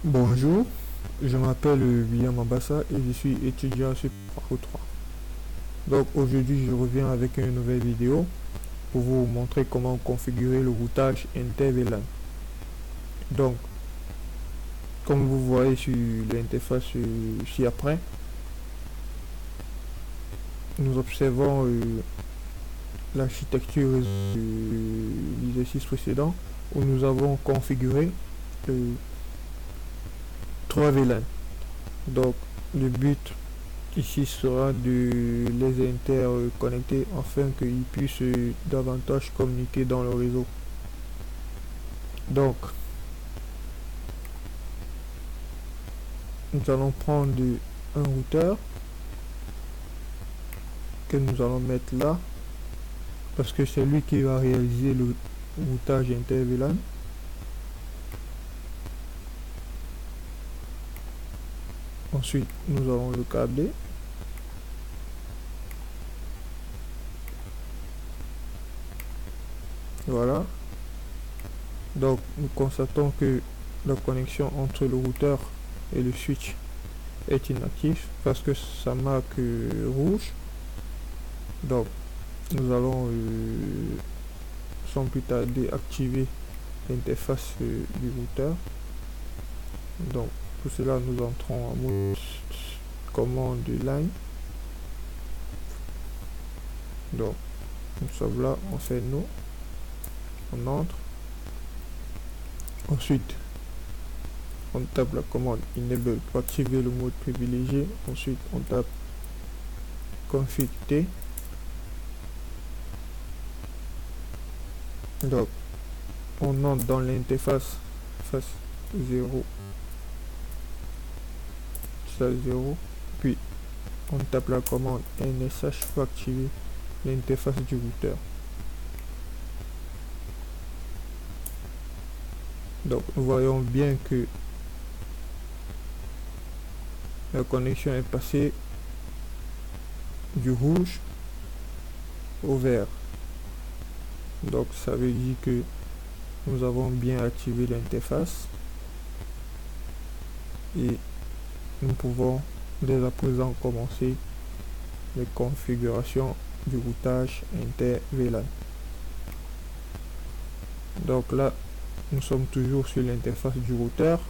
Bonjour, je m'appelle William Ambassa et je suis étudiant sur Parcours 3. Donc aujourd'hui je reviens avec une nouvelle vidéo pour vous montrer comment configurer le routage inter-VLAN. Donc comme vous voyez sur l'interface ci-après, nous observons l'architecture de l'exercice précédent où nous avons configuré 3 VLAN. Donc le but ici sera de les interconnecter afin qu'ils puissent davantage communiquer dans le réseau. Donc nous allons prendre un routeur que nous allons mettre là parce que c'est lui qui va réaliser le routage inter-VLAN. Ensuite nous allons le câbler. Voilà. Donc nous constatons que la connexion entre le routeur et le switch est inactif parce que ça marque rouge. Donc nous allons sans plus tarder activer l'interface du routeur. Donc pour cela nous entrons en mode commande line. Donc nous sommes là, on fait no, on entre. Ensuite on tape la commande enable pour activer le mode privilégié. Ensuite on tape config t. Donc on entre dans l'interface face 0 0, puis on tape la commande nsh pour activer l'interface du routeur. Donc nous voyons bien que la connexion est passée du rouge au vert. Donc ça veut dire que nous avons bien activé l'interface et nous pouvons dès à présent commencer les configurations du routage inter-VLAN. Donc là nous sommes toujours sur l'interface du routeur.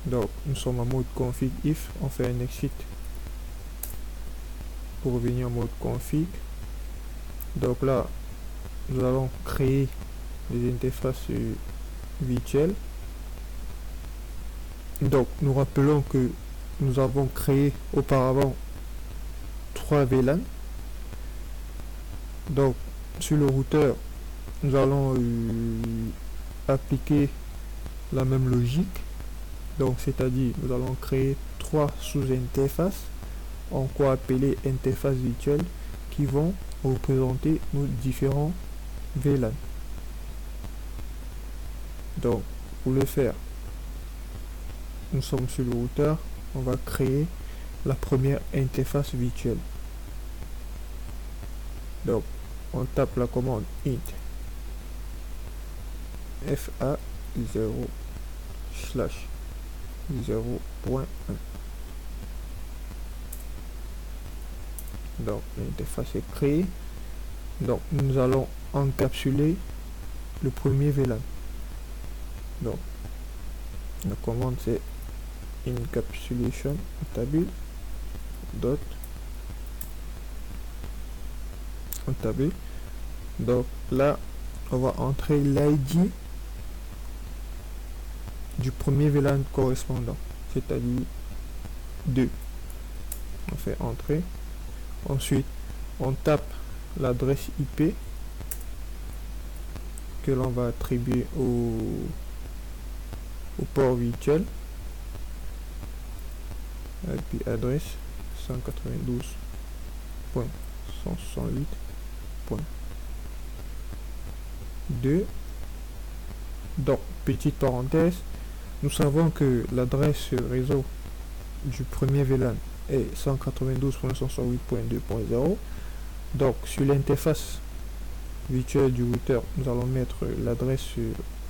Donc nous sommes en mode config if, on fait un exit pour revenir en mode config. Donc là nous allons créer des interfaces virtuelles. Donc nous rappelons que nous avons créé auparavant 3 VLAN. Donc sur le routeur nous allons appliquer la même logique. Donc c'est-à-dire nous allons créer 3 sous-interfaces, en quoi appeler interfaces virtuelles, qui vont représenter nos différents VLAN. Donc pour le faire, nous sommes sur le routeur, on va créer la première interface virtuelle. Donc on tape la commande int fa0 slash 0.1. Donc l'interface est créée. Donc nous allons encapsuler le premier VLAN. Donc la commande c'est encapsulation table dot table. Donc là on va entrer l'ID du premier VLAN correspondant, c'est-à-dire 2. On fait entrer. Ensuite on tape l'adresse IP que l'on va attribuer au port virtuel. IP adresse 192.168.2. Donc petite parenthèse, nous savons que l'adresse réseau du premier VLAN est 192.168.2.0. Donc sur l'interface virtuelle du routeur nous allons mettre l'adresse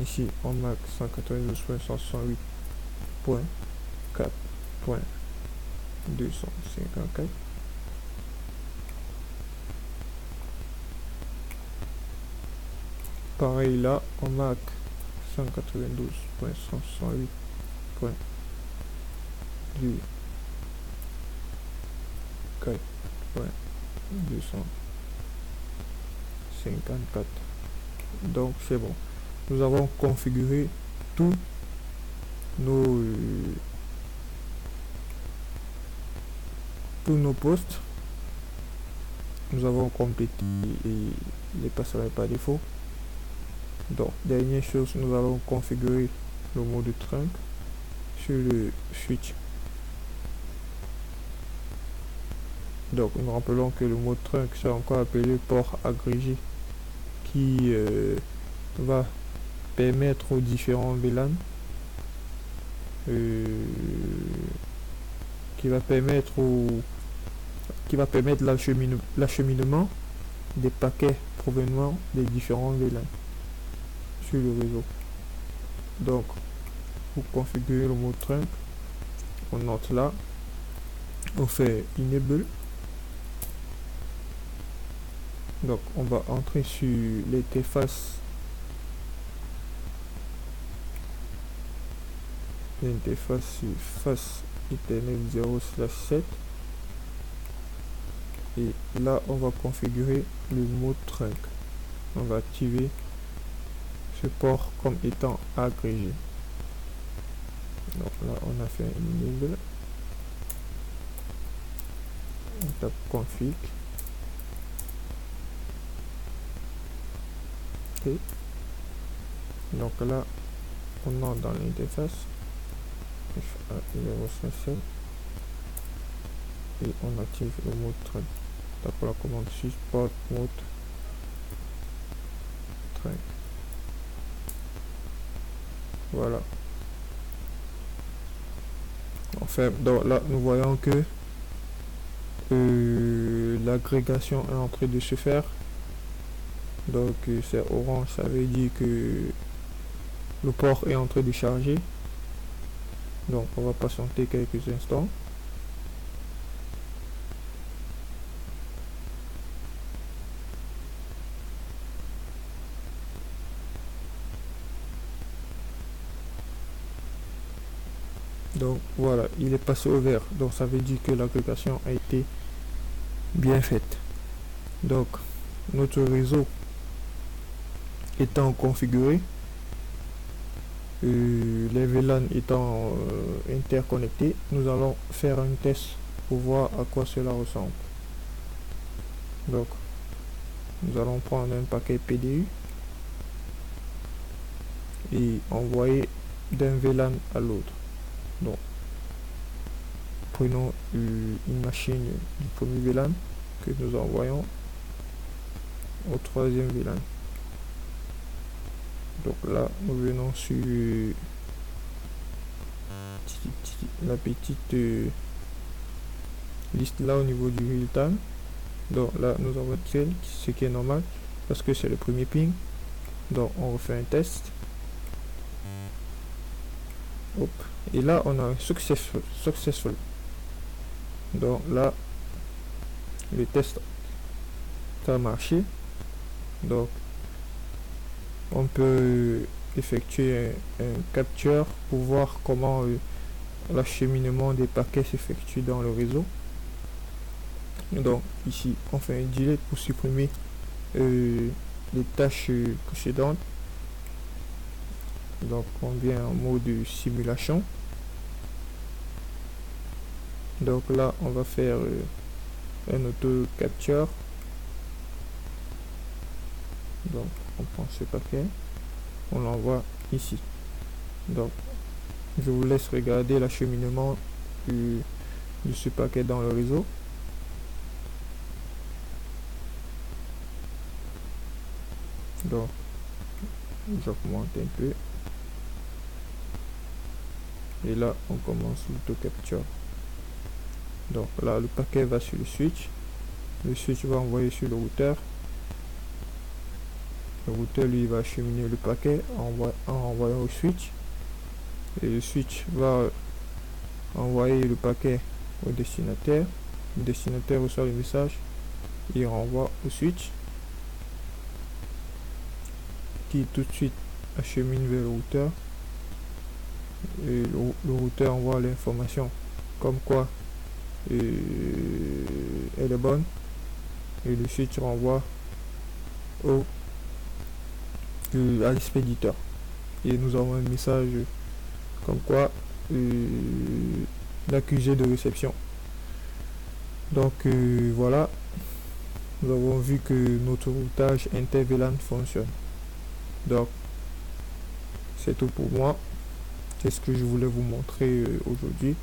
ici on marque 192.168.4.254. Pareil là, on marque 192.168.4.254. Donc c'est bon. Nous avons configuré tous nos postes. Nous avons complété les passerelles par défaut. Donc, dernière chose, nous allons configurer le mode trunk sur le switch. Donc, nous rappelons que le mode trunk, c'est encore appelé port agrégé, qui va permettre aux différents VLAN qui va permettre l'acheminement des paquets provenant des différents VLAN sur le réseau. Donc, pour configurer le mode trunk, on note là, on fait enable. Donc, on va entrer sur l'interface sur face Ethernet 0/7, et là on va configurer le mode trunk. On va activer ce port comme étant agrégé. Donc là on a fait un enable, on tape config, et donc là on entre dans l'interface FA0/7 et on active le mode trunk. Tape la commande support mode trunk. Voilà. Enfin, donc là nous voyons que l'agrégation est en train de se faire. Donc c'est orange, ça veut dire que le port est en train de charger. Donc on va patienter quelques instants. Donc voilà, il est passé au vert. Donc ça veut dire que l'agrégation a été bien faite. Donc notre réseau étant configuré, les VLAN étant interconnectés, nous allons faire un test pour voir à quoi cela ressemble. Donc nous allons prendre un paquet PDU et envoyer d'un VLAN à l'autre. Donc prenons une machine du premier VLAN que nous envoyons au troisième VLAN. Donc là nous venons sur la petite liste là au niveau du real time. Donc là nous avons ce qui est normal parce que c'est le premier ping. Donc on refait un test. Hop. Et là on a un successful. Donc là le test a marché. Donc on peut effectuer un capture pour voir comment l'acheminement des paquets s'effectue dans le réseau. Donc ici on fait un delete pour supprimer les tâches précédentes. Donc on vient en mode simulation. Donc là on va faire un auto capture. Donc on prend ce paquet, on l'envoie ici. Donc je vous laisse regarder l'acheminement de ce paquet dans le réseau. Donc j'augmente un peu et là on commence l'auto capture. Donc là le paquet va sur le switch va envoyer sur le routeur Le routeur lui va acheminer le paquet en envoyant au switch, et le switch va envoyer le paquet au destinataire. Le destinataire reçoit le message, il renvoie au switch qui tout de suite achemine vers le routeur, et le routeur envoie l'information comme quoi elle est bonne, et le switch renvoie à l'expéditeur, et nous avons un message comme quoi l'accusé de réception. Donc voilà, nous avons vu que notre routage inter-VLAN fonctionne. Donc c'est tout pour moi, c'est ce que je voulais vous montrer aujourd'hui,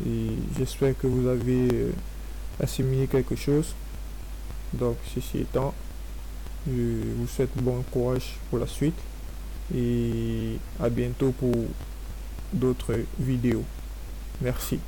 et j'espère que vous avez assimilé quelque chose. Donc ceci étant, je vous souhaite bon courage pour la suite, et à bientôt pour d'autres vidéos. Merci.